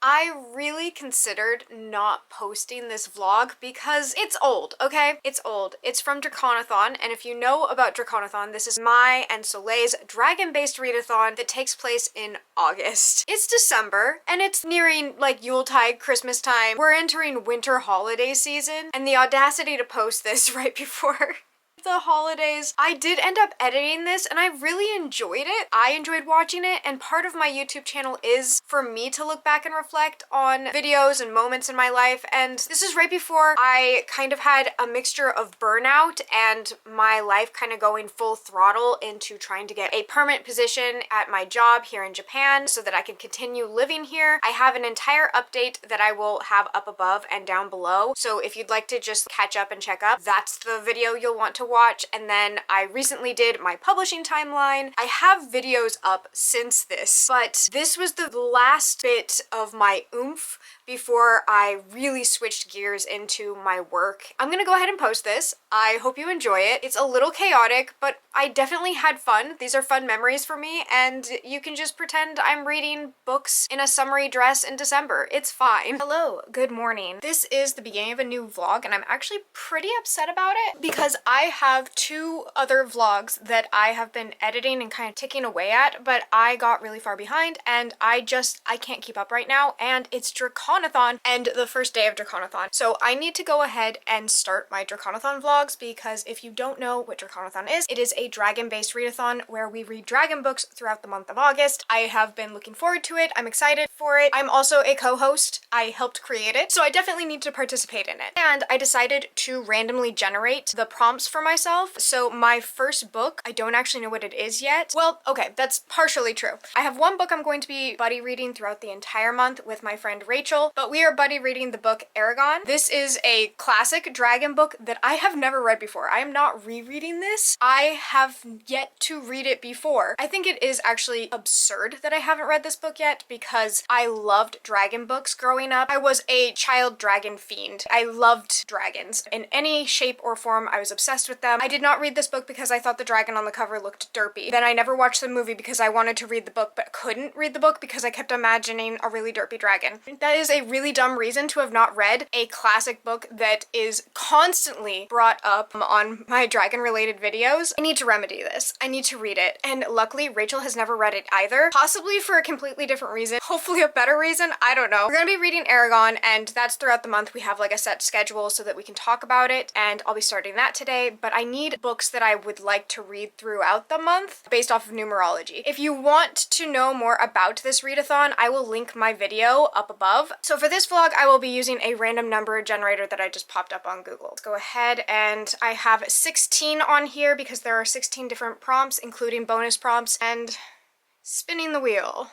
I really considered not posting this vlog because it's old, okay? It's old. It's from Draconathon, and if you know about Draconathon, this is my and Soleil's dragon-based readathon that takes place in August. It's December, and it's nearing like Yuletide, Christmas time. We're entering winter holiday season, and the audacity to post this right before the holidays. I did end up editing this and I really enjoyed it. I enjoyed watching it, and part of my YouTube channel is for me to look back and reflect on videos and moments in my life, and this is right before I kind of had a mixture of burnout and my life kind of going full throttle into trying to get a permanent position at my job here in Japan so that I can continue living here. I have an entire update that I will have up above and down below, so if you'd like to just catch up and check up, that's the video you'll want to watch. And then I recently did my publishing timeline. I have videos up since this, but this was the last bit of my oomph before I really switched gears into my work. I'm gonna go ahead and post this. I hope you enjoy it. It's a little chaotic, but I definitely had fun. These are fun memories for me, and you can just pretend I'm reading books in a summery dress in December. It's fine. Hello, good morning. This is the beginning of a new vlog, and I'm actually pretty upset about it because I have 2 other vlogs that I have been editing and kind of ticking away at, but I got really far behind and I can't keep up right now, and it's Draconathon and the first day of Draconathon. So I need to go ahead and start my Draconathon vlogs, because if you don't know what Draconathon is, it is a dragon-based readathon where we read dragon books throughout the month of August. I have been looking forward to it. I'm excited for it. I'm also a co-host. I helped create it, so I definitely need to participate in it. And I decided to randomly generate the prompts for myself. So my first book, I don't actually know what it is yet. Well, okay, that's partially true. I have one book I'm going to be buddy reading throughout the entire month with my friend Rachel, but we are buddy reading the book Eragon. This is a classic dragon book that I have never read before. I am not rereading this. I have yet to read it before. I think it is actually absurd that I haven't read this book yet because I loved dragon books growing up. I was a child dragon fiend. I loved dragons in any shape or form. I was obsessed with them. I did not read this book because I thought the dragon on the cover looked derpy. Then I never watched the movie because I wanted to read the book but couldn't read the book because I kept imagining a really derpy dragon. That is a really dumb reason to have not read a classic book that is constantly brought up on my dragon related videos. I need to remedy this. I need to read it. And luckily Rachel has never read it either. Possibly for a completely different reason. Hopefully a better reason. I don't know. We're gonna be reading Eragon, and that's throughout the month. We have like a set schedule so that we can talk about it, and I'll be starting that today. But I need books that I would like to read throughout the month based off of numerology. If you want to know more about this readathon, I will link my video up above. So for this vlog, I will be using a random number generator that I just popped up on Google. Let's go ahead, and I have 16 on here because there are 16 different prompts, including bonus prompts, and spinning the wheel.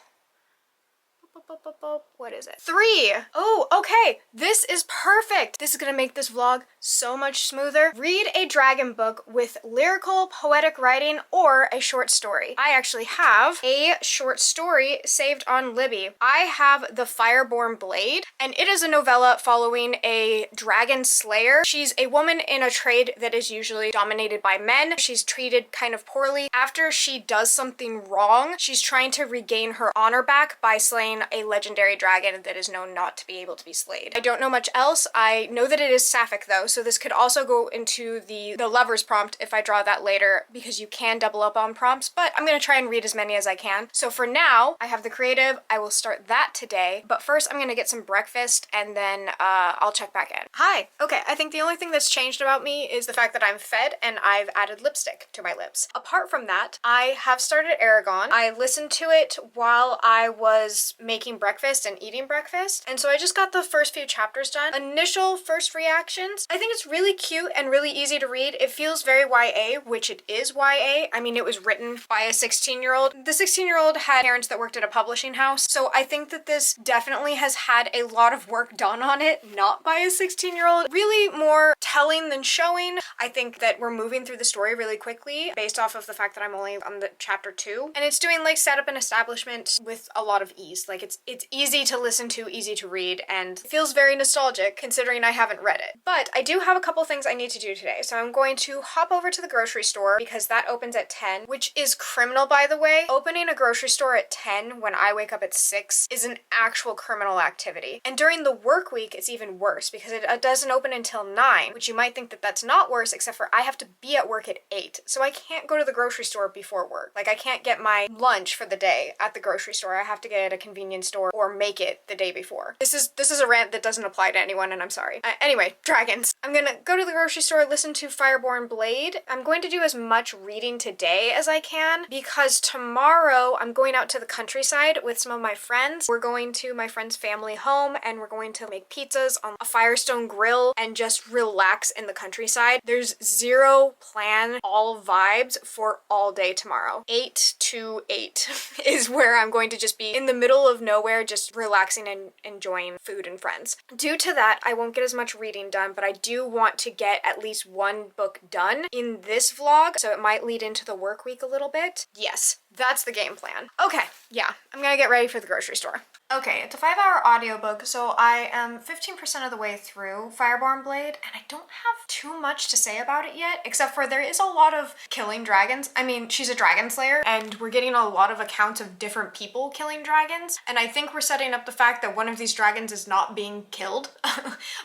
What is it? 3! Oh, okay. This is perfect. This is gonna make this vlog so much smoother. Read a dragon book with lyrical, poetic writing or a short story. I actually have a short story saved on Libby. I have the Fireborne Blade, and it is a novella following a dragon slayer. She's a woman in a trade that is usually dominated by men. She's treated kind of poorly. After she does something wrong, she's trying to regain her honor back by slaying a legendary dragon that is known not to be able to be slayed. I don't know much else. I know that it is sapphic though, so this could also go into the lover's prompt if I draw that later, because you can double up on prompts, but I'm gonna try and read as many as I can. So for now, I have the creative. I will start that today, but first I'm gonna get some breakfast and then I'll check back in. Hi! Okay, I think the only thing that's changed about me is the fact that I'm fed and I've added lipstick to my lips. Apart from that, I have started Eragon. I listened to it while I was making breakfast and eating breakfast, and so I just got the first few chapters done. Initial first reactions, I think it's really cute and really easy to read. It feels very YA, which it is YA. I mean, it was written by a 16-year-old. The 16-year-old had parents that worked at a publishing house, so I think that this definitely has had a lot of work done on it, not by a 16-year-old. Really more telling than showing. I think that we're moving through the story really quickly based off of the fact that I'm only on the chapter 2, and it's doing like setup and establishment with a lot of ease. Like it's it's easy to listen to, easy to read, and feels very nostalgic considering I haven't read it. But I do have a couple things I need to do today. So I'm going to hop over to the grocery store because that opens at 10, which is criminal, by the way. Opening a grocery store at 10 when I wake up at 6 is an actual criminal activity. And during the work week, it's even worse because it doesn't open until 9, which you might think that that's not worse, except for I have to be at work at 8. So I can't go to the grocery store before work. Like, I can't get my lunch for the day at the grocery store. I have to get it at a convenience store or make it the day before. This is a rant that doesn't apply to anyone, and I'm sorry. Anyway, dragons. I'm gonna go to the grocery store, listen to Fireborne Blade. I'm going to do as much reading today as I can because tomorrow I'm going out to the countryside with some of my friends. We're going to my friend's family home and we're going to make pizzas on a Firestone grill and just relax in the countryside. There's zero plan, all vibes for all day tomorrow. 8 to 8 is where I'm going to just be in the middle of nowhere, just relaxing and enjoying food and friends. Due to that, I won't get as much reading done, but I do want to get at least one book done in this vlog, so it might lead into the work week a little bit. Yes, that's the game plan. Okay, yeah, I'm gonna get ready for the grocery store. Okay, it's a 5-hour audiobook, so I am 15% of the way through Fireborne Blade, and I don't have too much to say about it yet, except for there is a lot of killing dragons. I mean, she's a dragon slayer, and we're getting a lot of accounts of different people killing dragons, and I think we're setting up the fact that one of these dragons is not being killed,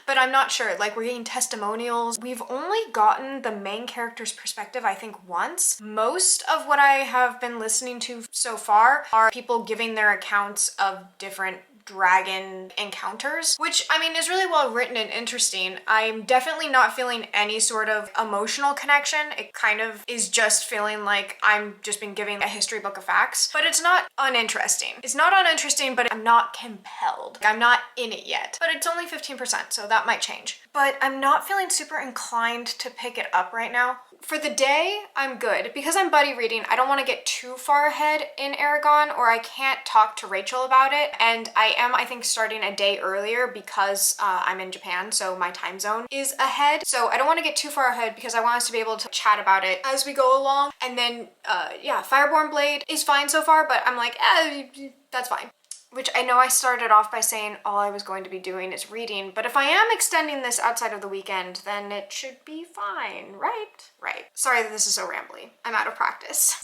but I'm not sure. Like, we're getting testimonials. We've only gotten the main character's perspective, I think, once. Most of what I have been listening to so far are people giving their accounts of different dragon encounters, which I mean is really well written and interesting. I'm definitely not feeling any sort of emotional connection. It kind of is just feeling like I'm just been giving a history book of facts, but it's not uninteresting. It's not uninteresting, but I'm not compelled. I'm not in it yet, but it's only 15%, so that might change. But I'm not feeling super inclined to pick it up right now. For the day, I'm good. Because I'm buddy reading, I don't want to get too far ahead in Eragon, or I can't talk to Rachel about it. And I am, I think, starting a day earlier because I'm in Japan, so my time zone is ahead. So I don't want to get too far ahead because I want us to be able to chat about it as we go along. And then, yeah, Fireborne Blade is fine so far, but I'm like, that's fine. Which I know I started off by saying all I was going to be doing is reading, but if I am extending this outside of the weekend, then it should be fine, right? Right. Sorry that this is so rambly. I'm out of practice.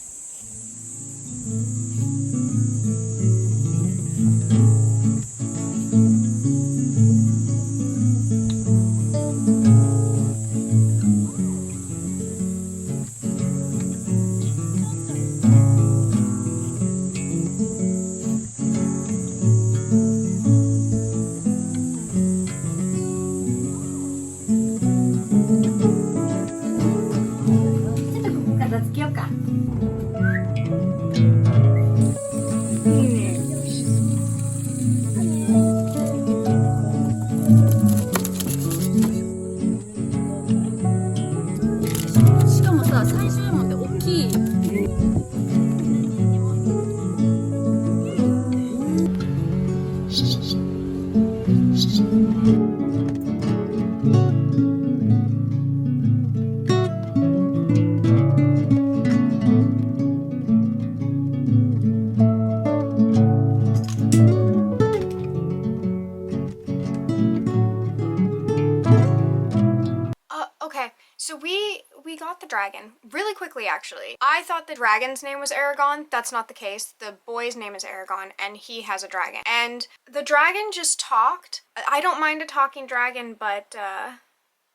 So we got the dragon really quickly, actually. I thought the dragon's name was Eragon. That's not the case. The boy's name is Eragon, and he has a dragon. And the dragon just talked. I don't mind a talking dragon, but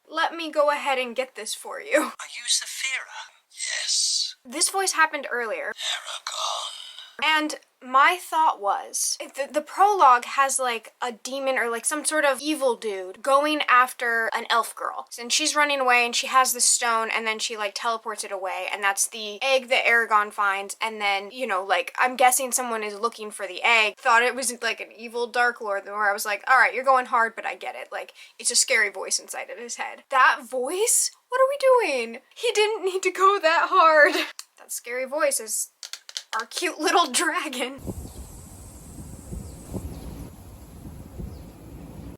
let me go ahead and get this for you. Are you Saphira? Yes. This voice happened earlier. Eragon. And my thought was, the prologue has like a demon or like some sort of evil dude going after an elf girl. And she's running away and she has this stone and then she like teleports it away. And that's the egg that Eragon finds. And then, you know, like I'm guessing someone is looking for the egg. Thought it was like an evil dark lord where I was like, all right, you're going hard, but I get it. Like it's a scary voice inside of his head. That voice? What are we doing? He didn't need to go that hard. That scary voice is our cute little dragon.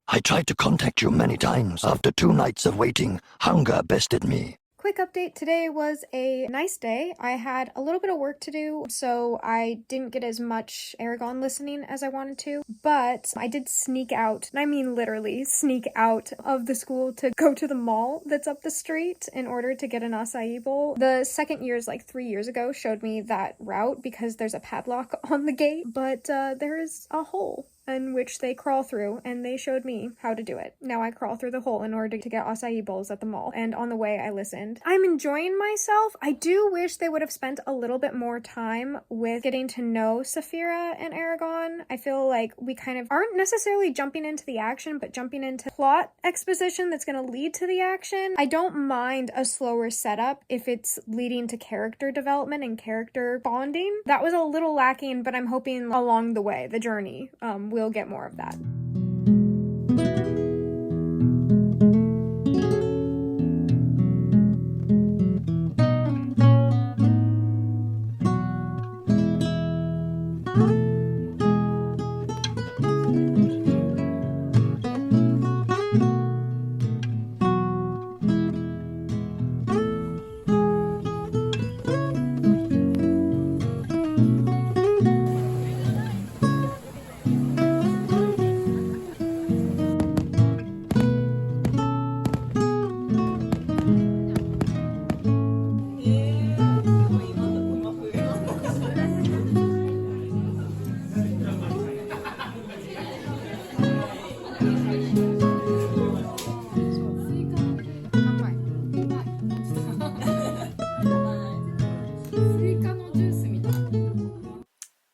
I tried to contact you many times. After 2 nights of waiting, hunger bested me. quick update. Today was a nice day. I had a little bit of work to do, so I didn't get as much Eragon listening as I wanted to, but I did sneak out, and I mean literally sneak out of the school to go to the mall that's up the street in order to get an acai bowl. The second years, like 3 years ago, showed me that route because there's a padlock on the gate, but there is a hole in which they crawl through, and they showed me how to do it. Now I crawl through the hole in order to get acai bowls at the mall, and on the way I listened. I'm enjoying myself. I do wish they would have spent a little bit more time with getting to know Saphira and Eragon. I feel like we kind of aren't necessarily jumping into the action, but jumping into plot exposition that's going to lead to the action. I don't mind a slower setup if it's leading to character development and character bonding. That was a little lacking, but I'm hoping along the way, the journey, we'll get more of that.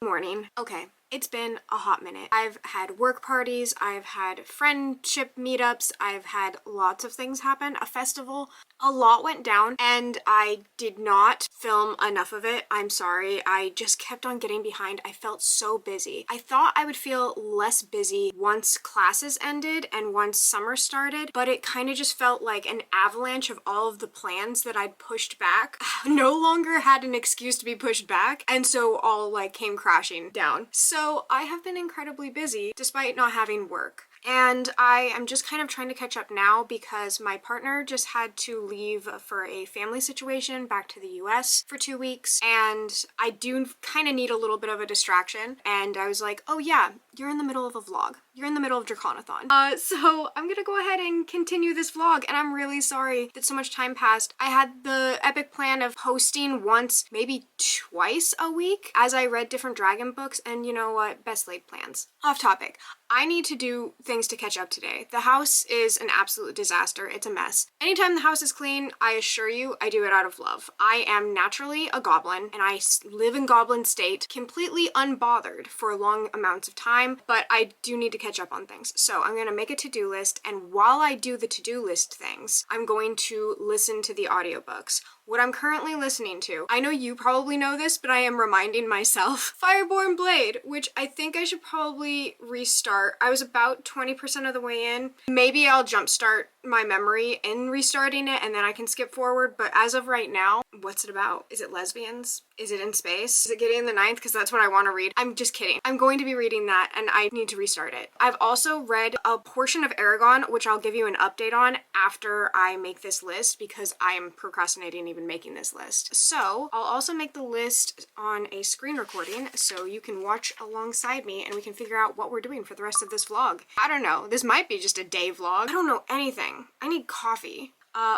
Morning. Okay, it's been a hot minute. I've had work parties, I've had friendship meetups, I've had lots of things happen, a festival. A lot went down, and I did not film enough of it. I'm sorry. I just kept on getting behind. I felt so busy. I thought I would feel less busy once classes ended and once summer started, but it kind of just felt like an avalanche of all of the plans that I'd pushed back no longer had an excuse to be pushed back, and so all like came crashing down. So I have been incredibly busy despite not having work. And I am just kind of trying to catch up now because my partner just had to leave for a family situation back to the US for 2 weeks, and I do kind of need a little bit of a distraction. And I was like, oh yeah, you're in the middle of a vlog. You're in the middle of Draconathon. So I'm gonna go ahead and continue this vlog, and I'm really sorry that so much time passed. I had the epic plan of posting once, maybe twice a week as I read different dragon books, and you know what? Best laid plans. Off topic. I need to do things to catch up today. The house is an absolute disaster. It's a mess. Anytime the house is clean, I assure you, I do it out of love. I am naturally a goblin, and I live in goblin state, completely unbothered for long amounts of time, but I do need to catch up on things. So I'm gonna make a to-do list, and while I do the to-do list things, I'm going to listen to the audiobooks. What I'm currently listening to, I know you probably know this, but I am reminding myself, Fireborne Blade, which I think I should probably restart. I was about 20% of the way in. Maybe I'll jumpstart my memory in restarting it and then I can skip forward, but as of right now, what's it about? Is it lesbians? Is it in space? Is it Gideon the Ninth? Because that's what I want to read. I'm just kidding. I'm going to be reading that and I need to restart it. I've also read a portion of Eragon, which I'll give you an update on after I make this list because I am procrastinating even making this list. So I'll also make the list on a screen recording so you can watch alongside me and we can figure out what we're doing for the rest of this vlog. I don't know. This might be just a day vlog. I don't know anything. I need coffee.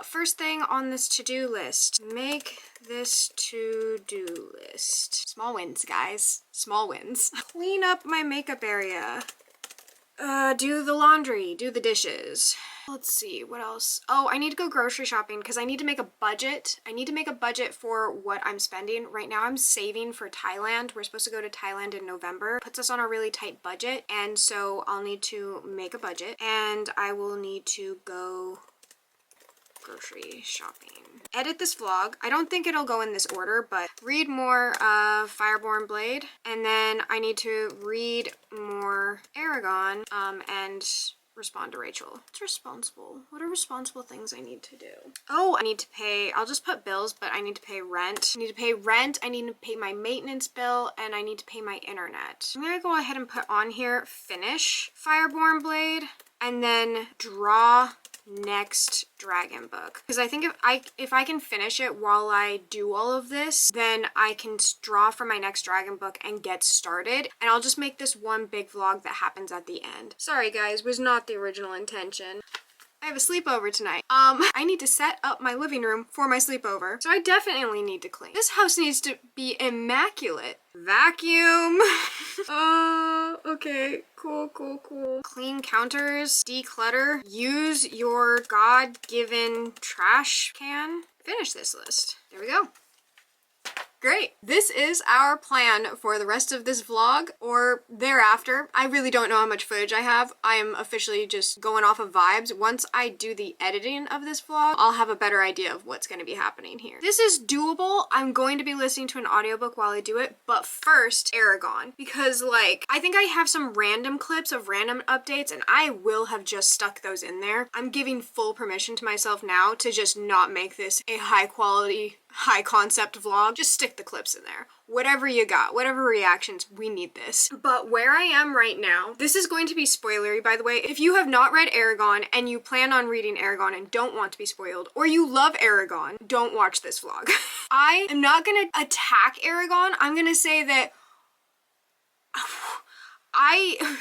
First thing on this to-do list, make this to-do list. Small wins, guys. Small wins. Clean up my makeup area. Do the laundry, do the dishes. Let's see, what else? Oh, I need to go grocery shopping because I need to make a budget. I need to make a budget for what I'm spending. Right now I'm saving for Thailand. We're supposed to go to Thailand in November. Puts us on a really tight budget, and so I'll need to make a budget, and I will need to go grocery shopping. Edit this vlog. I don't think it'll go in this order, but read more of Fireborne Blade, and then I need to read more Eragon, and respond to Rachel. What's responsible? What are responsible things I need to do? Oh, I need to pay, I'll just put bills, but I need to pay rent. I need to pay rent, I need to pay my maintenance bill, and I need to pay my internet. I'm gonna go ahead and put on here, finish Fireborne Blade, and then draw next dragon book, because I think if I can finish it while I do all of this, then I can draw for my next dragon book and get started, and I'll just make this one big vlog that happens at the end. Sorry guys, was not the original intention. I have a sleepover tonight. I need to set up my living room for my sleepover, so I definitely need to clean. This house needs to be immaculate. Vacuum. Okay. Cool. Clean counters, declutter, use your God-given trash can. Finish this list. There we go. Great. This is our plan for the rest of this vlog or thereafter. I really don't know how much footage I have. I am officially just going off of vibes. Once I do the editing of this vlog, I'll have a better idea of what's going to be happening here. This is doable. I'm going to be listening to an audiobook while I do it, but first, Eragon. Because like, I think I have some random clips of random updates and I will have just stuck those in there. I'm giving full permission to myself now to just not make this a high quality, high concept vlog. Just stick the clips in there. Whatever you got, whatever reactions, we need this. But where I am right now, this is going to be spoilery, by the way. If you have not read Eragon and you plan on reading Eragon and don't want to be spoiled, or you love Eragon, don't watch this vlog. I am not gonna attack Eragon. I'm gonna say that I am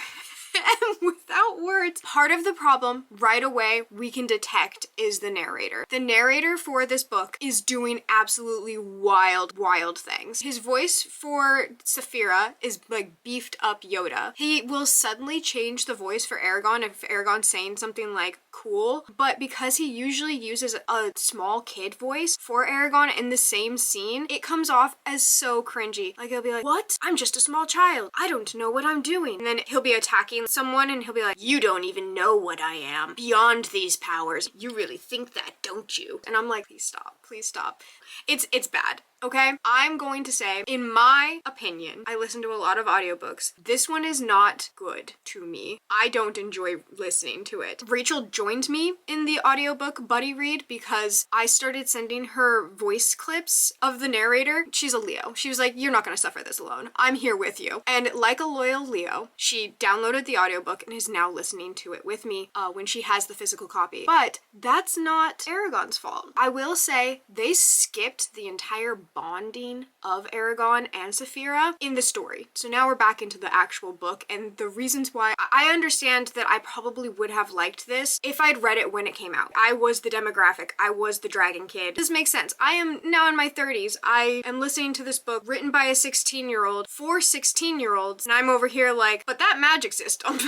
without words. Part of the problem right away we can detect is the narrator. The narrator for this book is doing absolutely wild things. His voice for Saphira is like beefed up Yoda. He will suddenly change the voice for Eragon if Eragon's saying something like cool, but because he usually uses a small kid voice for Eragon in the same scene, it comes off as so cringy. Like he'll be like, what? I'm just a small child. I don't know what I'm doing. And then he'll be attacking someone and he'll be like, you don't even know what I am. Beyond these powers. You really think that, don't you? And I'm like, please stop. Please stop. It's bad. Okay? I'm going to say, in my opinion, I listen to a lot of audiobooks. This one is not good to me. I don't enjoy listening to it. Rachel joined me in the audiobook buddy read because I started sending her voice clips of the narrator. She's a Leo. She was like, you're not gonna suffer this alone. I'm here with you. And like a loyal Leo, she downloaded the audiobook and is now listening to it with me when she has the physical copy. But that's not Eragon's fault. I will say they skipped the entire bonding of Eragon and Saphira in the story. So now we're back into the actual book, and the reasons why I understand that I probably would have liked this if I'd read it when it came out. I was the demographic. I was the dragon kid. This makes sense. I am now in my 30s. I am listening to this book written by a 16-year-old for 16-year-olds, and I'm over here like, but that magic system.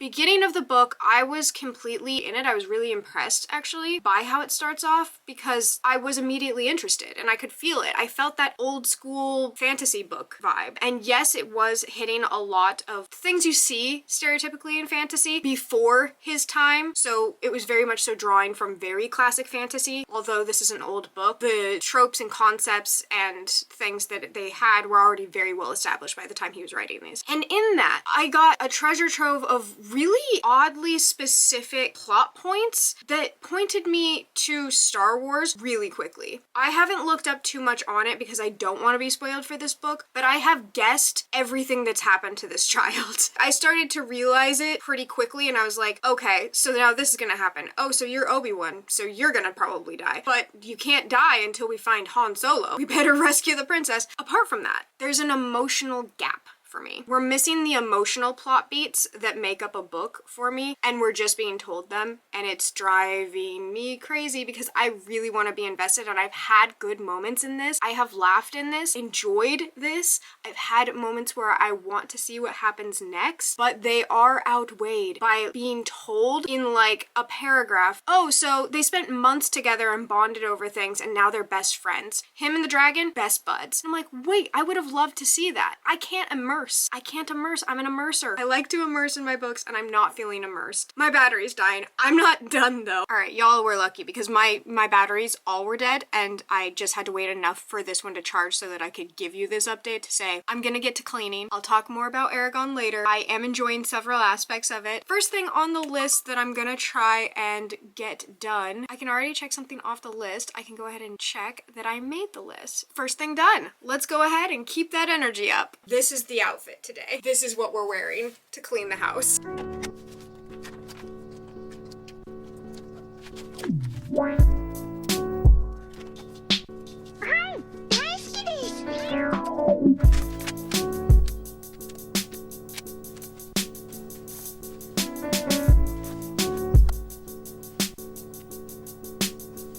Beginning of the book, I was completely in it. I was really impressed actually by how it starts off because I was immediately interested and I could feel it. I felt that old school fantasy book vibe. And yes, it was hitting a lot of things you see stereotypically in fantasy before his time. So it was very much so drawing from very classic fantasy. Although this is an old book, the tropes and concepts and things that they had were already very well established by the time he was writing these. And in that, I got a treasure trove of really oddly specific plot points that pointed me to Star Wars really quickly. I haven't looked up too much on it because I don't want to be spoiled for this book, but I have guessed everything that's happened to this child. I started to realize it pretty quickly and I was like, okay, so now this is gonna happen. Oh, so you're Obi-Wan, so you're gonna probably die. But you can't die until we find Han Solo. We better rescue the princess. Apart from that, there's an emotional gap for me. We're missing the emotional plot beats that make up a book for me, and we're just being told them, and it's driving me crazy because I really want to be invested, and I've had good moments in this. I have laughed in this, enjoyed this. I've had moments where I want to see what happens next, but they are outweighed by being told in like a paragraph, oh, so they spent months together and bonded over things, and now they're best friends. Him and the dragon, best buds. I'm like, wait, I would have loved to see that. I can't immerse. I can't immerse. I'm an immerser. I like to immerse in my books and I'm not feeling immersed. My battery's dying. I'm not done though. All right, y'all were lucky because my batteries all were dead and I just had to wait enough for this one to charge so that I could give you this update to say, I'm gonna get to cleaning. I'll talk more about Eragon later. I am enjoying several aspects of it. First thing on the list that I'm gonna try and get done, I can already check something off the list. I can go ahead and check that I made the list. First thing done. Let's go ahead and keep that energy up. This is the outfit today. This is what we're wearing to clean the house.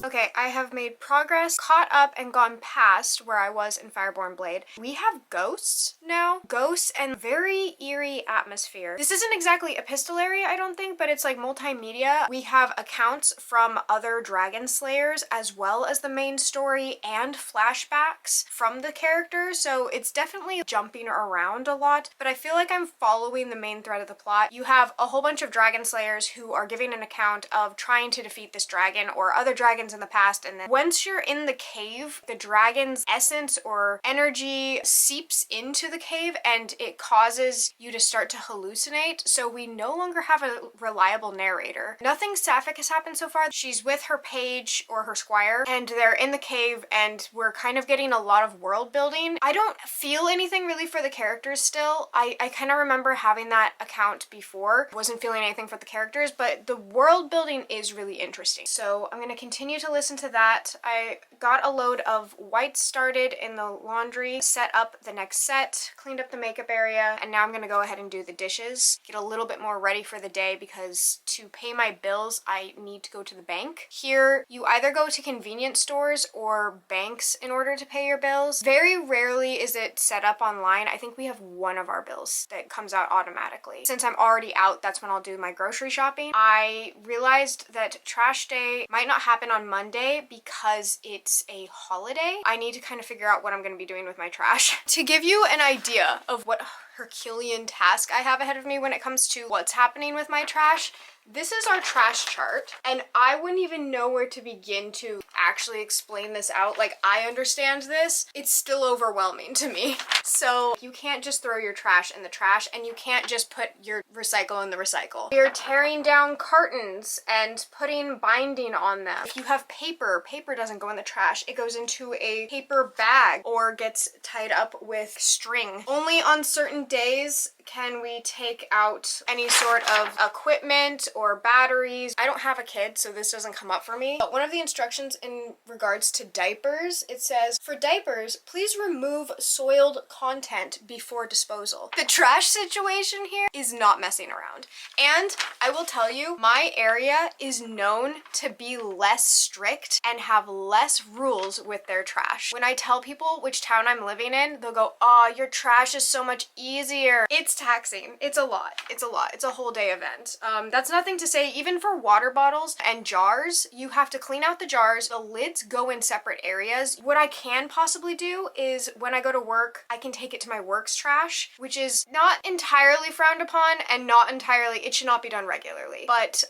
Okay, I have made progress, caught up, and gone past where I was in Fireborne Blade. We have ghosts now. Ghosts and very eerie atmosphere. This isn't exactly epistolary, I don't think, but it's like multimedia. We have accounts from other dragon slayers as well as the main story and flashbacks from the characters, so it's definitely jumping around a lot, but I feel like I'm following the main thread of the plot. You have a whole bunch of dragon slayers who are giving an account of trying to defeat this dragon or other dragons in the past, and then once you're in the cave, the dragon's essence or energy seeps into the cave and it causes you to start to hallucinate, so we no longer have a reliable narrator. Nothing sapphic has happened so far. She's with her page or her squire and they're in the cave and we're kind of getting a lot of world building. I don't feel anything really for the characters still. I kind of remember having that account before. Wasn't feeling anything for the characters, but the world building is really interesting. So I'm going to continue to listen to that. I got a load of whites started in the laundry, set up the next set, cleaned up the makeup area, and now I'm going to go ahead and do the dishes, get a little bit more ready for the day because to pay my bills, I need to go to the bank. Here, you either go to convenience stores or banks in order to pay your bills. Very rarely is it set up online. I think we have one of our bills that comes out automatically. Since I'm already out, that's when I'll do my grocery shopping. I realized that trash day might not happen on Monday because it's a holiday. I need to kind of figure out what I'm going to be doing with my trash. To give you an idea of what Herculean task I have ahead of me when it comes to what's happening with my trash, this is our trash chart, and I wouldn't even know where to begin to actually explain this out. Like, I understand this. It's still overwhelming to me. So you can't just throw your trash in the trash, and you can't just put your recycle in the recycle. You're tearing down cartons and putting binding on them. If you have paper, paper doesn't go in the trash. It goes into a paper bag or gets tied up with string. Only on certain days can we take out any sort of equipment or batteries. I don't have a kid, so this doesn't come up for me. But one of the instructions in regards to diapers, it says, for diapers, please remove soiled content before disposal. The trash situation here is not messing around. And I will tell you, my area is known to be less strict and have less rules with their trash. When I tell people which town I'm living in, they'll go, "Oh, your trash is so much easier." It's taxing. It's a lot. It's a lot. It's a whole day event. That's nothing to say, even for water bottles and jars, you have to clean out the jars. The lids go in separate areas. What I can possibly do is when I go to work, I can take it to my work's trash, which is not entirely frowned upon and not entirely, it should not be done regularly. But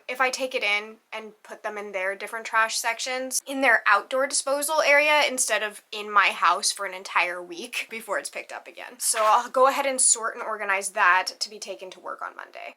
if I take it in and put them in their different trash sections, in their outdoor disposal area instead of in my house for an entire week before it's picked up again. So I'll go ahead and sort and organize that to be taken to work on Monday.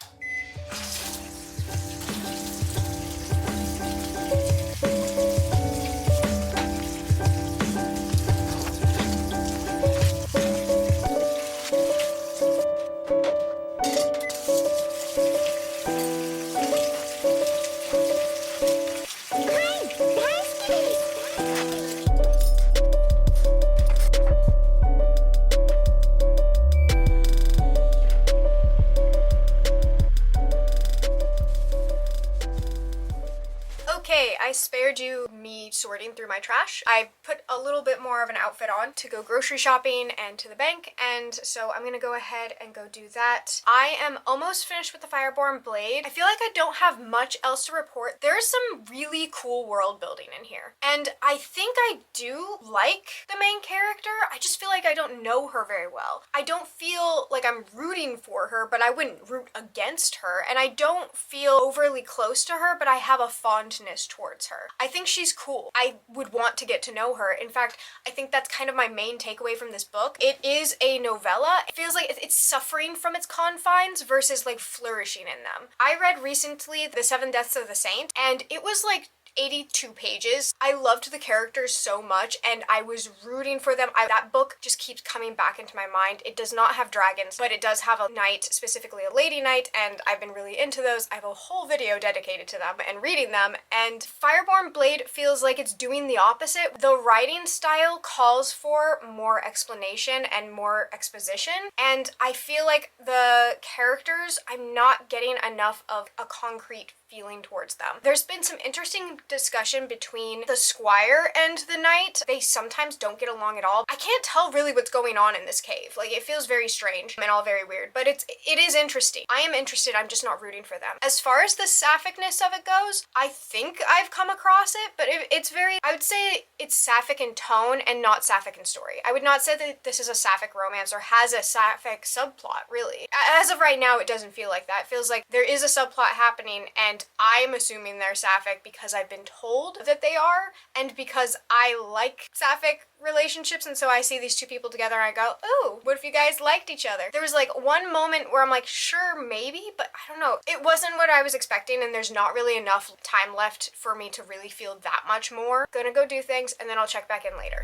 I spared you me sorting through my trash. I put a little bit more of an outfit on to go grocery shopping and to the bank, and so I'm gonna go ahead and go do that. I am almost finished with the Fireborne Blade. I feel like I don't have much else to report. There's some really cool world building in here, and I think I do like the main character. I just feel like I don't know her very well. I don't feel like I'm rooting for her, but I wouldn't root against her, and I don't feel overly close to her, but I have a fondness towards her. I think she's cool. I would want to get to know her. In fact, I think that's kind of my main takeaway from this book. It is a novella. It feels like it's suffering from its confines versus like flourishing in them. I read recently The Seven Deaths of the Saint, and it was like 82 pages. I loved the characters so much and I was rooting for them. That book just keeps coming back into my mind. It does not have dragons, but it does have a knight, specifically a lady knight, and I've been really into those. I have a whole video dedicated to them and reading them, and Fireborne Blade feels like it's doing the opposite. The writing style calls for more explanation and more exposition, and I feel like the characters, I'm not getting enough of a concrete feeling towards them. There's been some interesting discussion between the squire and the knight. They sometimes don't get along at all. I can't tell really what's going on in this cave. Like, it feels very strange and all very weird, but it is interesting. I am interested, I'm just not rooting for them. As far as the sapphicness of it goes, I think I've come across it, but it's very, I would say it's sapphic in tone and not sapphic in story. I would not say that this is a sapphic romance or has a sapphic subplot, really. As of right now, it doesn't feel like that. It feels like there is a subplot happening, and I'm assuming they're sapphic because I've been told that they are, and because I like sapphic relationships, and so I see these two people together and I go, oh, what if you guys liked each other? There was like one moment where I'm like, sure, maybe, but I don't know. It wasn't what I was expecting, and there's not really enough time left for me to really feel that much more. Gonna go do things, and then I'll check back in later.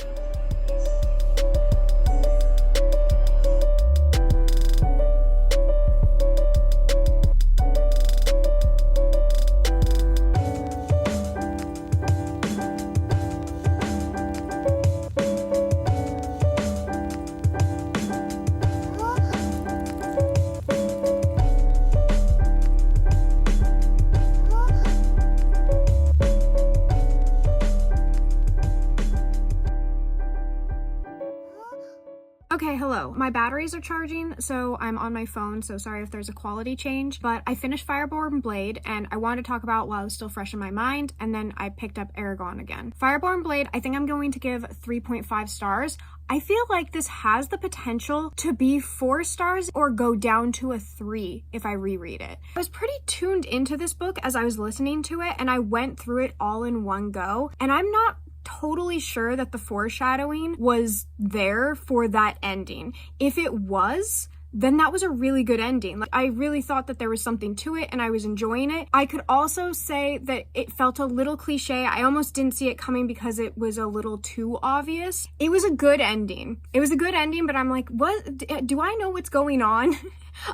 Okay, hello. My batteries are charging, so I'm on my phone, so sorry if there's a quality change, but I finished Fireborne Blade, and I wanted to talk about while it was still fresh in my mind, and then I picked up Eragon again. Fireborne Blade, I think I'm going to give 3.5 stars. I feel like this has the potential to be 4 stars or go down to a 3 if I reread it. I was pretty tuned into this book as I was listening to it, and I went through it all in one go, and I'm not totally sure that the foreshadowing was there for that ending. If it was, then that was a really good ending. Like, I really thought that there was something to it and I was enjoying it. I could also say that it felt a little cliche. I almost didn't see it coming because it was a little too obvious. It was a good ending. It was a good ending, but I'm like, what? Do I know what's going on?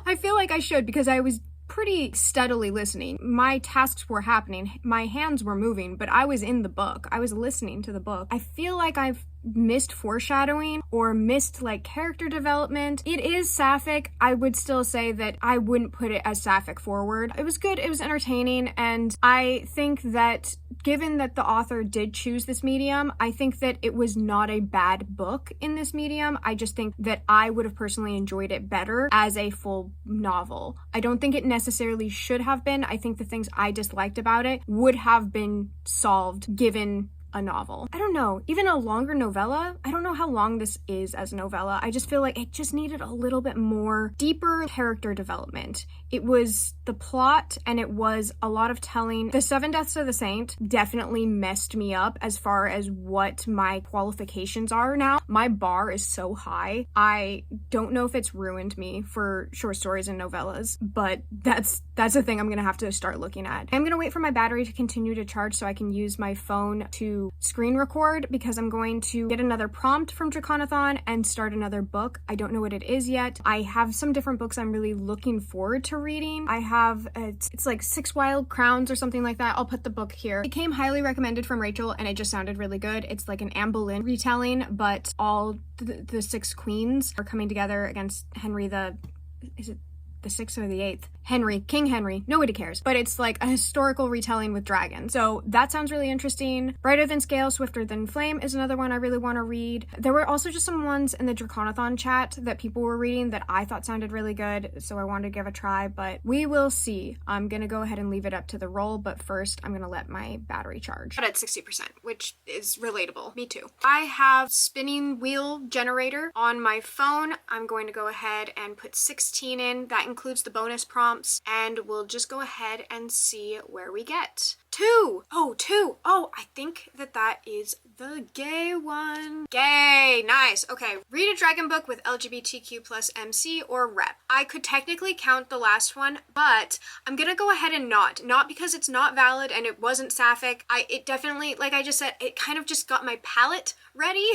I feel like I should, because I was pretty steadily listening. My tasks were happening, my hands were moving, but I was in the book. I was listening to the book. I feel like I've missed foreshadowing or missed like character development. It is sapphic. I would still say that I wouldn't put it as sapphic forward. It was good, it was entertaining, and I think that given that the author did choose this medium, I think that it was not a bad book in this medium. I just think that I would have personally enjoyed it better as a full novel. I don't think it necessarily should have been. I think the things I disliked about it would have been solved given a novel. I don't know, even a longer novella. I don't know how long this is as a novella. I just feel like it just needed a little bit more deeper character development. It was the plot and it was a lot of telling. The 7 Deaths of the Saint definitely messed me up as far as what my qualifications are now. My bar is so high. I don't know if it's ruined me for short stories and novellas, but that's a thing I'm gonna have to start looking at. I'm gonna wait for my battery to continue to charge so I can use my phone to screen record, because I'm going to get another prompt from Draconathon and start another book. I don't know what it is yet. I have some different books I'm really looking forward to reading. I have, it's like 6 Wild Crowns or something like that. I'll put the book here. It came highly recommended from Rachel and it just sounded really good. It's like an Anne Boleyn retelling, but all the 6 queens are coming together against Henry is it the 6th or the 8th? King Henry, nobody cares, but it's like a historical retelling with dragons. So that sounds really interesting. Brighter Than Scale, Swifter Than Flame is another one I really want to read. There were also just some ones in the Draconathon chat that people were reading that I thought sounded really good, so I wanted to give a try, but we will see. I'm gonna go ahead and leave it up to the roll, but first I'm gonna let my battery charge. But at 60%, which is relatable. Me too. I have spinning wheel generator on my phone. I'm going to go ahead and put 16 in. That includes the bonus prompts, and we'll just go ahead and see where we get. 2! Oh, 2! Oh, I think that is the gay one. Gay! Nice. Okay, read a dragon book with LGBTQ plus MC or rep. I could technically count the last one, but I'm gonna go ahead and not because it's not valid and it wasn't sapphic. It definitely, like I just said, it kind of just got my palate ready.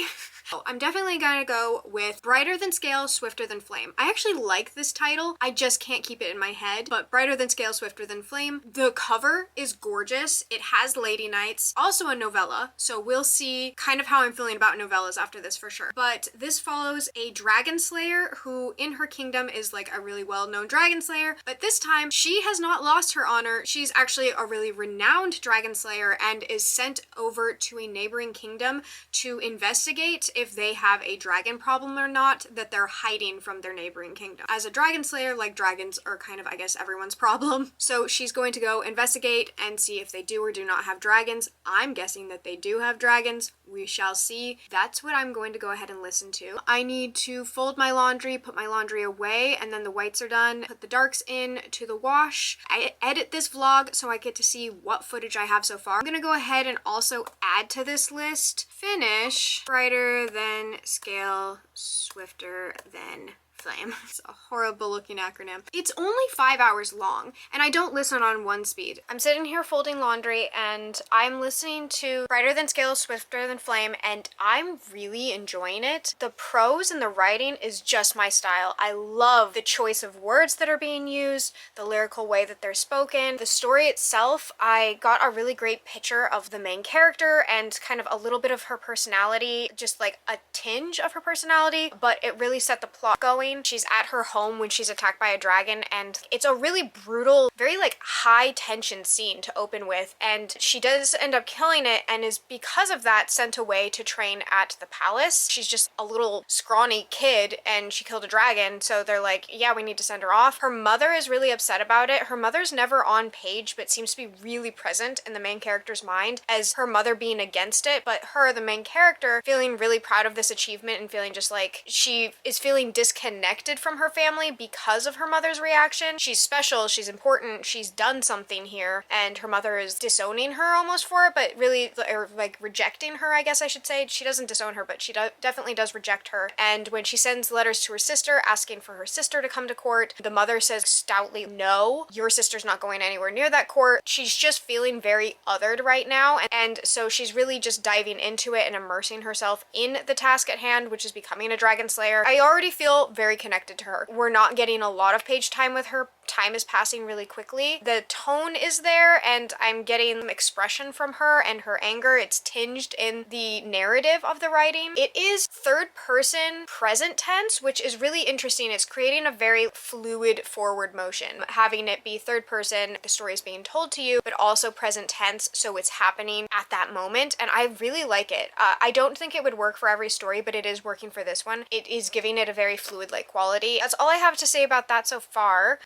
I'm definitely gonna go with Brighter Than Scale, Swifter Than Flame. I actually like this title. I just can't keep it in my head, but Brighter Than Scale, Swifter Than Flame. The cover is gorgeous. course, it has Lady Knights, also a novella, so we'll see kind of how I'm feeling about novellas after this for sure. But this follows a dragon slayer who in her kingdom is like a really well-known dragon slayer, but this time she has not lost her honor. She's actually a really renowned dragon slayer and is sent over to a neighboring kingdom to investigate if they have a dragon problem or not that they're hiding from their neighboring kingdom. As a dragon slayer, like, dragons are kind of, I guess, everyone's problem. So she's going to go investigate and see if they do or do not have dragons. I'm guessing that they do have dragons. We shall see. That's what I'm going to go ahead and listen to. I need to fold my laundry, put my laundry away, and then the whites are done. Put the darks in to the wash. I edit this vlog so I get to see what footage I have so far. I'm gonna go ahead and also add to this list, finish, brighter than scale, swifter than flame. It's a horrible looking acronym. It's only 5 hours long and I don't listen on one speed. I'm sitting here folding laundry and I'm listening to Brighter Than Scale, Swifter Than Flame, and I'm really enjoying it. The prose and the writing is just my style. I love the choice of words that are being used, the lyrical way that they're spoken. The story itself, I got a really great picture of the main character and kind of a little bit of her personality, just like a tinge of her personality, but it really set the plot going. She's at her home when she's attacked by a dragon, and it's a really brutal, very like high tension scene to open with, and she does end up killing it and is because of that sent away to train at the palace. She's just a little scrawny kid and she killed a dragon, so they're like, yeah, we need to send her off. Her mother is really upset about it. Her mother's never on page but seems to be really present in the main character's mind as her mother being against it, but her, the main character, feeling really proud of this achievement and feeling just like she is feeling disconnected from her family because of her mother's reaction. She's special, she's important, she's done something here, and her mother is disowning her almost for it, but really, or like rejecting her, I guess I should say. She doesn't disown her, but she definitely does reject her. And when she sends letters to her sister asking for her sister to come to court, the mother says stoutly, no, your sister's not going anywhere near that court. She's just feeling very othered right now, and so she's really just diving into it and immersing herself in the task at hand, which is becoming a dragon slayer. I already feel very connected to her. We're not getting a lot of page time with her. Time is passing really quickly. The tone is there and I'm getting expression from her and her anger. It's tinged in the narrative of the writing. It is third person present tense, which is really interesting. It's creating a very fluid forward motion. Having it be third person, the story is being told to you, but also present tense, so it's happening at that moment, and I really like it. I don't think it would work for every story, but it is working for this one. It is giving it a very fluid-like quality. That's all I have to say about that so far.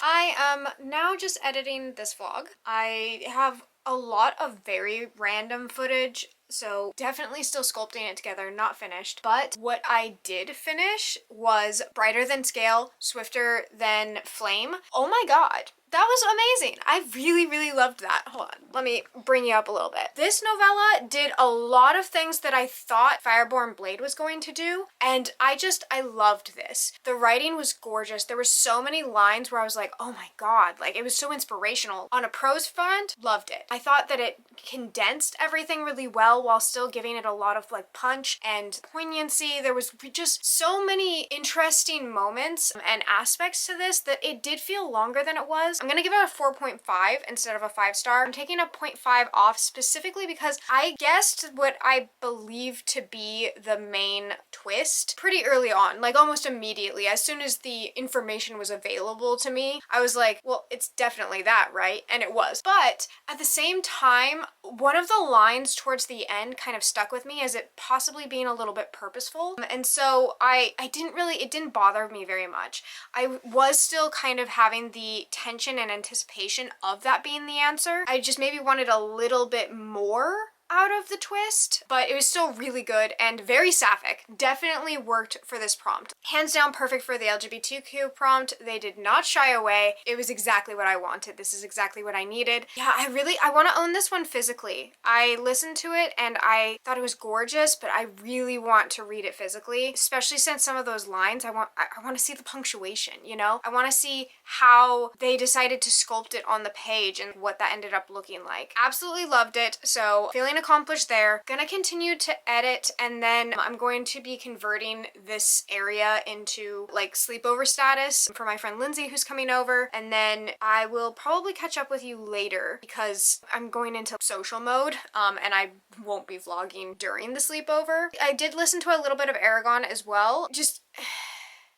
I am now just editing this vlog. I have a lot of very random footage, so definitely still sculpting it together, not finished. But what I did finish was Brighter Than Scale, Swifter Than Flame. Oh my god. That was amazing. I really, really loved that. Hold on, let me bring you up a little bit. This novella did a lot of things that I thought Fireborne Blade was going to do, and I loved this. The writing was gorgeous. There were so many lines where I was like, oh my god, like it was so inspirational. On a prose front, loved it. I thought that it condensed everything really well while still giving it a lot of like punch and poignancy. There was just so many interesting moments and aspects to this that it did feel longer than it was. I'm gonna give it a 4.5 instead of a 5-star. I'm taking a 0.5 off specifically because I guessed what I believe to be the main twist pretty early on, like almost immediately. As soon as the information was available to me, I was like, well, it's definitely that, right? And it was. But at the same time, one of the lines towards the end kind of stuck with me as it possibly being a little bit purposeful. And so it didn't bother me very much. I was still kind of having the tension and anticipation of that being the answer. I just maybe wanted a little bit more out of the twist, but it was still really good and very sapphic. Definitely worked for this prompt. Hands down perfect for the LGBTQ prompt. They did not shy away. It was exactly what I wanted. This is exactly what I needed. Yeah, I want to own this one physically. I listened to it and I thought it was gorgeous, but I really want to read it physically, especially since some of those lines, I want to see the punctuation, you know? I want to see how they decided to sculpt it on the page and what that ended up looking like. Absolutely loved it. So feeling accomplished there. Gonna continue to edit, and then I'm going to be converting this area into like sleepover status for my friend Lindsay who's coming over, and then I will probably catch up with you later because I'm going into social mode and I won't be vlogging during the sleepover. I did listen to a little bit of Eragon as well. Just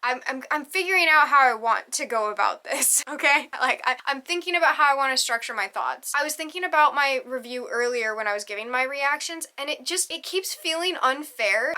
I'm figuring out how I want to go about this, okay? Like, I'm thinking about how I want to structure my thoughts. I was thinking about my review earlier when I was giving my reactions, and it keeps feeling unfair.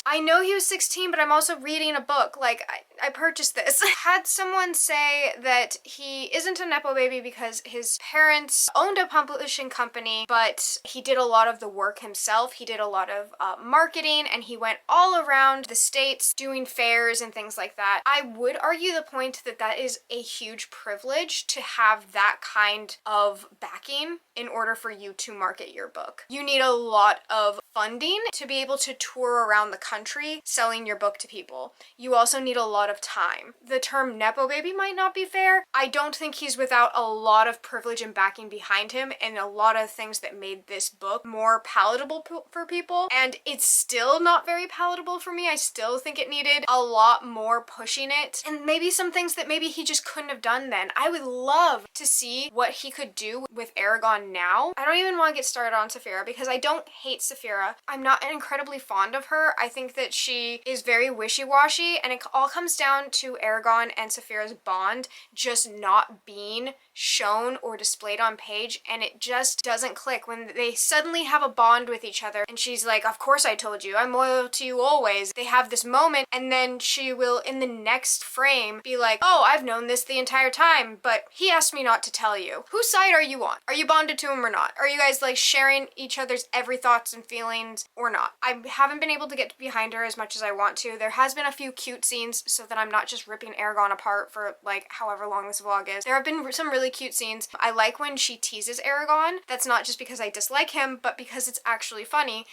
I know he was 16, but I'm also reading a book. Like, I purchased this. Had someone say that he isn't a Nepo baby because his parents owned a publishing company, but he did a lot of the work himself. He did a lot of marketing, and he went all around the states doing fairs and things like that. I would argue the point that that is a huge privilege to have that kind of backing in order for you to market your book. You need a lot of funding to be able to tour around the country selling your book to people. You also need a lot of time. The term Nepo baby might not be fair. I don't think he's without a lot of privilege and backing behind him, and a lot of things that made this book more palatable for people, and it's still not very palatable for me. I still think it needed a lot more pushing it, and maybe some things that maybe he just couldn't have done then. I would love to see what he could do with Eragon now. I don't even want to get started on Saphira because I don't hate Saphira. I'm not incredibly fond of her. I think that she is very wishy-washy, and it all comes down to Eragon and Saphira's bond just not being shown or displayed on page, and it just doesn't click when they suddenly have a bond with each other and she's like, of course I told you, I'm loyal to you always. They have this moment, and then she will in the next frame be like, oh, I've known this the entire time, but he asked me not to tell you. Whose side are you on? Are you bonded to him or not? Are you guys like sharing each other's every thoughts and feelings or not? I haven't been able to get behind her as much as I want to. There has been a few cute scenes so that I'm not just ripping Eragon apart for like however long this vlog is. There have been some really cute scenes. I like when she teases Eragon. That's not just because I dislike him, but because it's actually funny.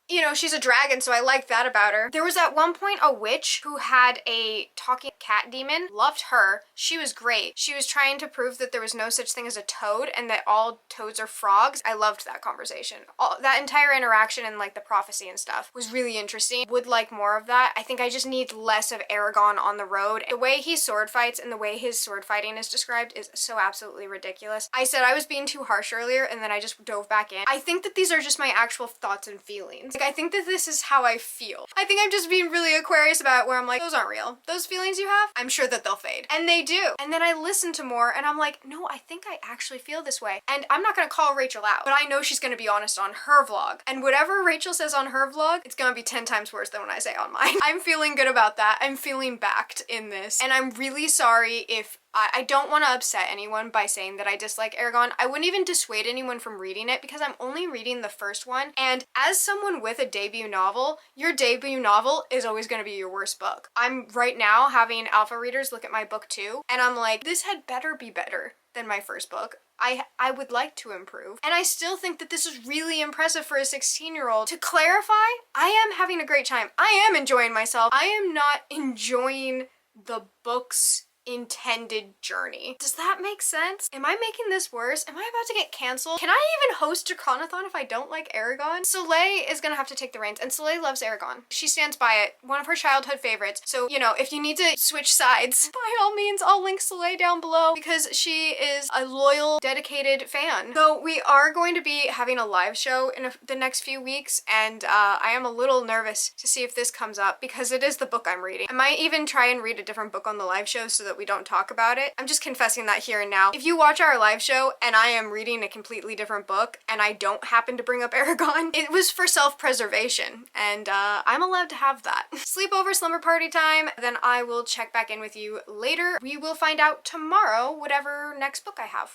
You know, she's a dragon, so I like that about her. There was at one point a witch who had a talking cat demon. Loved her. She was great. She was trying to prove that there was no such thing as a toad and that all toads are frogs. I loved that conversation. That entire interaction and like the prophecy and stuff was really interesting. Would like more of that. I think I just need less of Eragon on the road. The way he sword fights and the way his sword fighting is described is so absolutely ridiculous. I said I was being too harsh earlier and then I just dove back in. I think that these are just my actual thoughts and feelings. Like, I think that this is how I feel. I think I'm just being really Aquarius about it, where I'm like, those aren't real. Those feelings you have, I'm sure that they'll fade. And they do. And then I listen to more and I'm like, no, I think I actually feel this way. And I'm not gonna call Rachel out, but I know she's gonna be honest on her vlog. And whatever Rachel says on her vlog, it's gonna be 10 times worse than when I say on mine. I'm feeling good about that. I'm feeling backed in this. And I'm really sorry if I don't want to upset anyone by saying that I dislike Eragon. I wouldn't even dissuade anyone from reading it because I'm only reading the first one. And as someone with a debut novel, your debut novel is always going to be your worst book. I'm right now having alpha readers look at my book too, and I'm like, this had better be better than my first book. I would like to improve. And I still think that this is really impressive for a 16-year-old. To clarify, I am having a great time. I am enjoying myself. I am not enjoying the book's intended journey. Does that make sense? Am I making this worse? Am I about to get canceled? Can I even host Draconathon if I don't like Eragon? Soleil is gonna have to take the reins, and Soleil loves Eragon. She stands by it. One of her childhood favorites. So, you know, if you need to switch sides, by all means, I'll link Soleil down below because she is a loyal, dedicated fan. So we are going to be having a live show in the next few weeks, and I am a little nervous to see if this comes up because it is the book I'm reading. I might even try and read a different book on the live show so that we don't talk about it. I'm just confessing that here and now. If you watch our live show and I am reading a completely different book and I don't happen to bring up Eragon, it was for self-preservation, and I'm allowed to have that. Sleepover slumber party time, then I will check back in with you later. We will find out tomorrow whatever next book I have.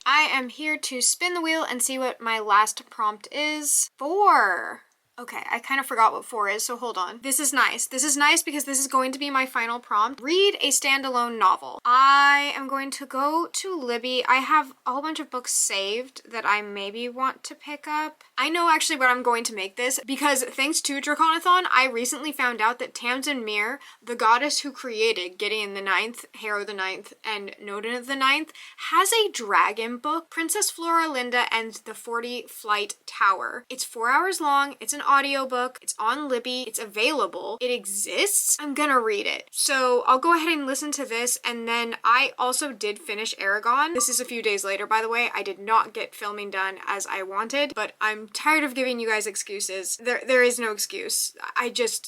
I am here to spin the wheel and see what my last prompt is. 4. Okay, I kind of forgot what 4 is, so hold on. This is nice. This is nice because this is going to be my final prompt. Read a standalone novel. I am going to go to Libby. I have a whole bunch of books saved that I maybe want to pick up. I know actually what I'm going to make this because thanks to Draconathon, I recently found out that Tamsin Muir, the goddess who created Gideon the Ninth, Heir the Ninth, and Nodin the Ninth, has a dragon book, Princess Floralinda and the 40 Flight Tower. It's 4 hours long. It's an audiobook. It's on Libby. It's available. It exists. I'm gonna read it. So I'll go ahead and listen to this, and then I also did finish Eragon. This is a few days later, by the way. I did not get filming done as I wanted, but I'm tired of giving you guys excuses. There is no excuse.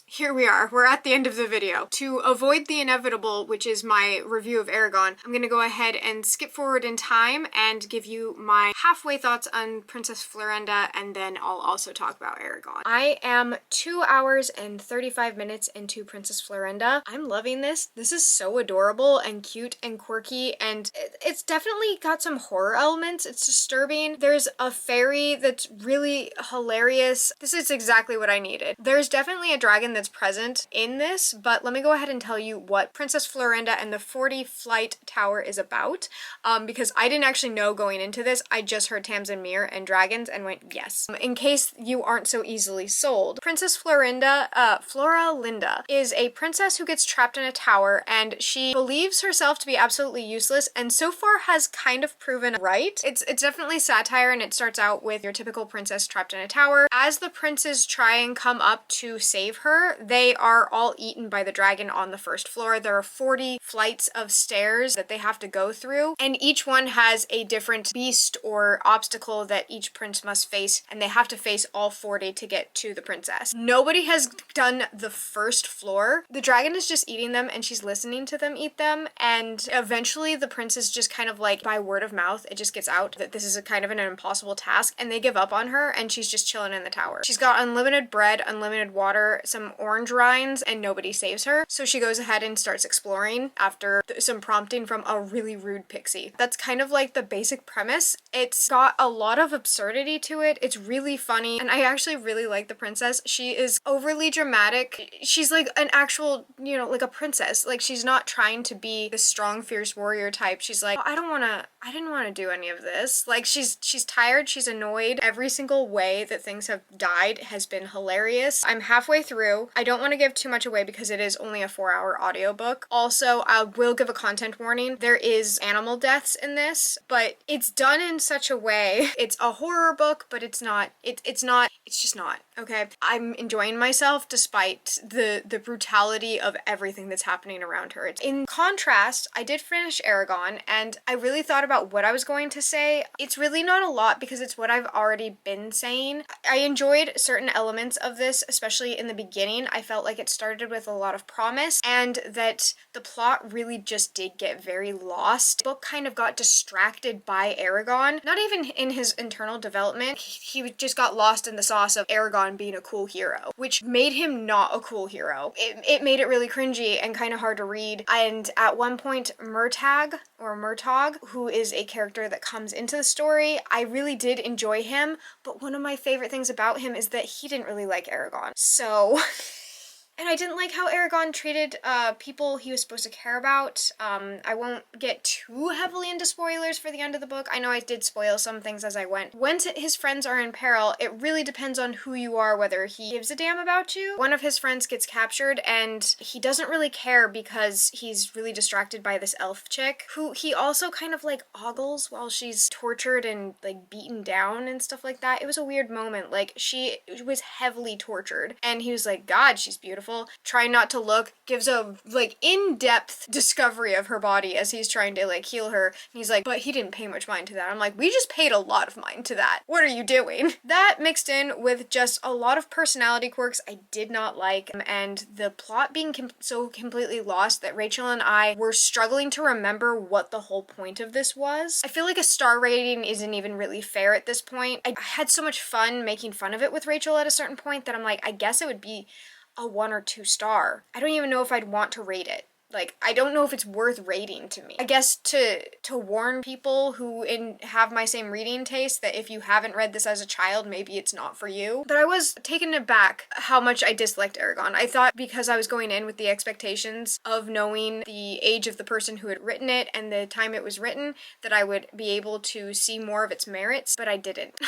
Here we are. We're at the end of the video. To avoid the inevitable, which is my review of Eragon, I'm gonna go ahead and skip forward in time and give you my halfway thoughts on Princess Florinda, and then I'll also talk about Eragon. I am 2 hours and 35 minutes into Princess Florinda. I'm loving this. This is so adorable and cute and quirky, and it's definitely got some horror elements. It's disturbing. There's a fairy that's really hilarious. This is exactly what I needed. There's definitely a dragon that's present in this, but let me go ahead and tell you what Princess Florinda and the 40 Flight Tower is about, because I didn't actually know going into this. I just heard Tamsin Muir and dragons and went, yes. In case you aren't so easily sold, Princess Floralinda is a princess who gets trapped in a tower, and she believes herself to be absolutely useless, and so far has kind of proven right. It's definitely satire, and it starts out with your typical princess trapped in a tower. As the princes try and come up to save her, they are all eaten by the dragon on the first floor. There are 40 flights of stairs that they have to go through, and each one has a different beast or obstacle that each prince must face, and they have to face all 40 to get to the princess. Nobody has done the first floor. The dragon is just eating them, and she's listening to them eat them, and eventually the princes just kind of like, by word of mouth, it just gets out that this is a kind of an impossible task, and they give up on her, and she's just chilling in the tower. She's got unlimited bread, unlimited water, some orange rinds, and nobody saves her. So she goes ahead and starts exploring after some prompting from a really rude pixie. That's kind of like the basic premise. It's got a lot of absurdity to it. It's really funny, and I actually really like the princess. She is overly dramatic. She's like an actual, you know, like a princess. Like, she's not trying to be the strong, fierce warrior type. She's like, I didn't want to do any of this. Like, she's tired, she's annoyed. Every single way that things have died has been hilarious. I'm halfway through. I don't want to give too much away because it is only a 4-hour audiobook. Also, I will give a content warning. There is animal deaths in this, but it's done in such a way. It's a horror book, but it's just not, okay? I'm enjoying myself despite the brutality of everything that's happening around her. In contrast, I did finish Eragon, and I really thought about what I was going to say. It's really not a lot because it's what I've already been saying. I enjoyed certain elements of this, especially in the beginning. I felt like it started with a lot of promise, and that the plot really just did get very lost. The book kind of got distracted by Eragon. Not even in his internal development. He just got lost in the sauce of Eragon being a cool hero, which made him not a cool hero. It made it really cringy and kind of hard to read. And at one point, Murtagh, who is a character that comes into the story, I really did enjoy him, but one of my favorite things about him is that he didn't really like Eragon. So... And I didn't like how Eragon treated people he was supposed to care about. I won't get too heavily into spoilers for the end of the book. I know I did spoil some things as I went. When his friends are in peril, it really depends on who you are, whether he gives a damn about you. One of his friends gets captured, and he doesn't really care because he's really distracted by this elf chick, who he also kind of like ogles while she's tortured and like beaten down and stuff like that. It was a weird moment. Like, she was heavily tortured, and he was like, God, she's beautiful. Try not to look, gives a like in-depth discovery of her body as he's trying to like heal her, and he's like, but he didn't pay much mind to that. I'm like, we just paid a lot of mind to that. What are you doing? That mixed in with just a lot of personality quirks I did not like, and the plot being so completely lost that Rachel and I were struggling to remember what the whole point of this was. I feel like a star rating isn't even really fair at this point. I had so much fun making fun of it with Rachel at a certain point that I'm like, I guess it would be a 1 or 2 star. I don't even know if I'd want to rate it. Like, I don't know if it's worth rating to me. I guess to warn people who have my same reading taste that if you haven't read this as a child, maybe it's not for you. But I was taken aback how much I disliked Eragon. I thought because I was going in with the expectations of knowing the age of the person who had written it and the time it was written, that I would be able to see more of its merits, but I didn't.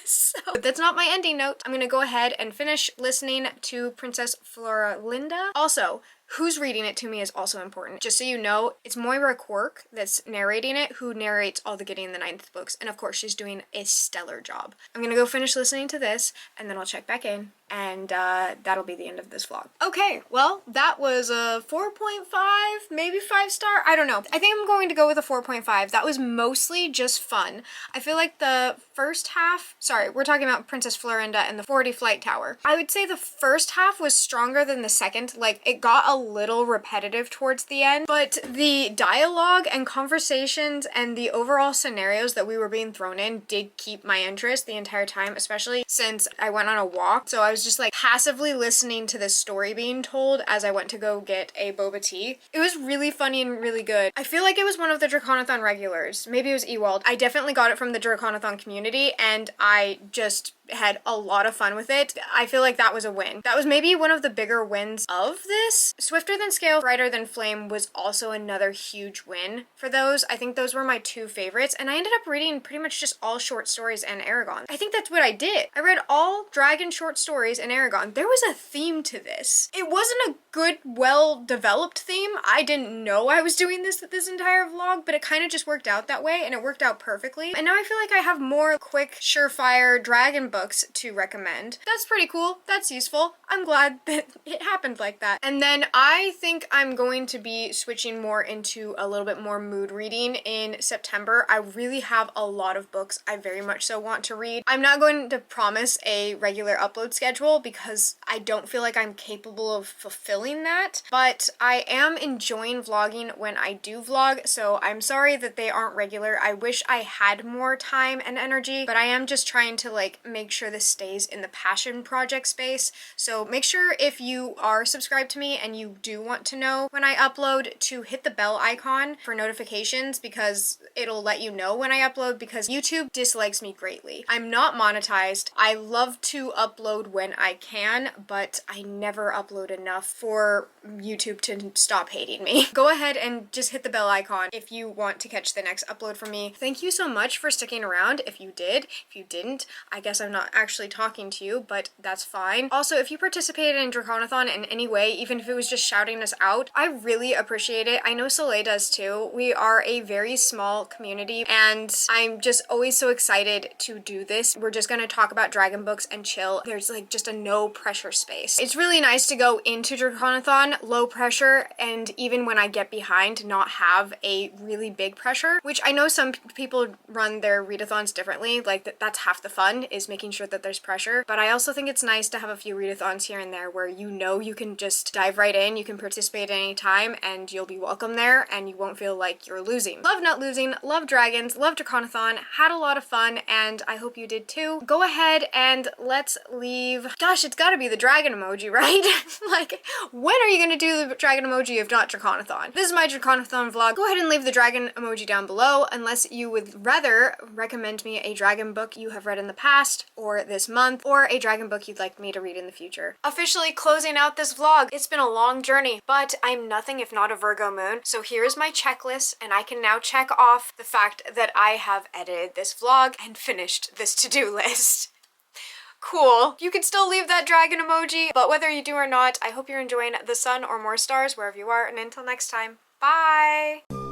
So that's not my ending note. I'm gonna go ahead and finish listening to Princess Floralinda. Also, who's reading it to me is also important. Just so you know, it's Moira Quirk that's narrating it, who narrates all the Gideon and the Ninth books, and of course she's doing a stellar job. I'm gonna go finish listening to this, and then I'll check back in, and that'll be the end of this vlog. Okay, well, that was a 4.5, maybe 5 star? I don't know. I think I'm going to go with a 4.5. That was mostly just fun. I feel like the first half, sorry, we're talking about Princess Florinda and the 40 Flight Tower. I would say the first half was stronger than the second. Like, it got a little repetitive towards the end, but the dialogue and conversations and the overall scenarios that we were being thrown in did keep my interest the entire time, especially since I went on a walk. So I was just like passively listening to this story being told as I went to go get a boba tea. It was really funny and really good. I feel like it was one of the Draconathon regulars. Maybe it was Ewald. I definitely got it from the Draconathon community, and I just had a lot of fun with it. I feel like that was a win. That was maybe one of the bigger wins of this. Swifter Than Scale, Brighter Than Flame was also another huge win for those. I think those were my 2 favorites, and I ended up reading pretty much just all short stories and Eragon. I think that's what I did. I read all dragon short stories and Eragon. There was a theme to this. It wasn't a good, well-developed theme. I didn't know I was doing this entire vlog, but it kind of just worked out that way, and it worked out perfectly. And now I feel like I have more quick, surefire dragon books to recommend. That's pretty cool. That's useful. I'm glad that it happened like that. And then I think I'm going to be switching more into a little bit more mood reading in September. I really have a lot of books I very much so want to read. I'm not going to promise a regular upload schedule because I don't feel like I'm capable of fulfilling that, but I am enjoying vlogging when I do vlog, so I'm sorry that they aren't regular. I wish I had more time and energy, but I am just trying to like make sure this stays in the passion project space. So make sure if you are subscribed to me and you do want to know when I upload to hit the bell icon for notifications, because it'll let you know when I upload, because YouTube dislikes me greatly. I'm not monetized. I love to upload when I can, but I never upload enough for YouTube to stop hating me. Go ahead and just hit the bell icon if you want to catch the next upload from me. Thank you so much for sticking around if you did. If you didn't, I guess I'm not actually talking to you, but that's fine. Also, if you participated in Draconathon in any way, even if it was just shouting us out, I really appreciate it. I know Soleil does too. We are a very small community, and I'm just always so excited to do this. We're just gonna talk about dragon books and chill. There's like just a no pressure space. It's really nice to go into Draconathon low pressure, and even when I get behind, not have a really big pressure, which I know some people run their readathons differently. Like that's half the fun, is making sure that there's pressure. But I also think it's nice to have a few readathons here and there where you know you can just dive right in, you can participate at any time, and you'll be welcome there, and you won't feel like you're losing. Love not losing, love dragons, love Draconathon, had a lot of fun, and I hope you did too. Go ahead and let's leave. Gosh, it's gotta be the dragon emoji, right? Like, when are you gonna do the dragon emoji if not Draconathon? This is my Draconathon vlog. Go ahead and leave the dragon emoji down below, unless you would rather recommend me a dragon book you have read in the past or this month, or a dragon book you'd like me to read in the future. Officially closing out this vlog. It's been a long journey, but I'm nothing if not a Virgo moon. So here's my checklist, and I can now check off the fact that I have edited this vlog and finished this to-do list. Cool. You can still leave that dragon emoji, but whether you do or not, I hope you're enjoying the sun or more stars wherever you are, and until next time, bye!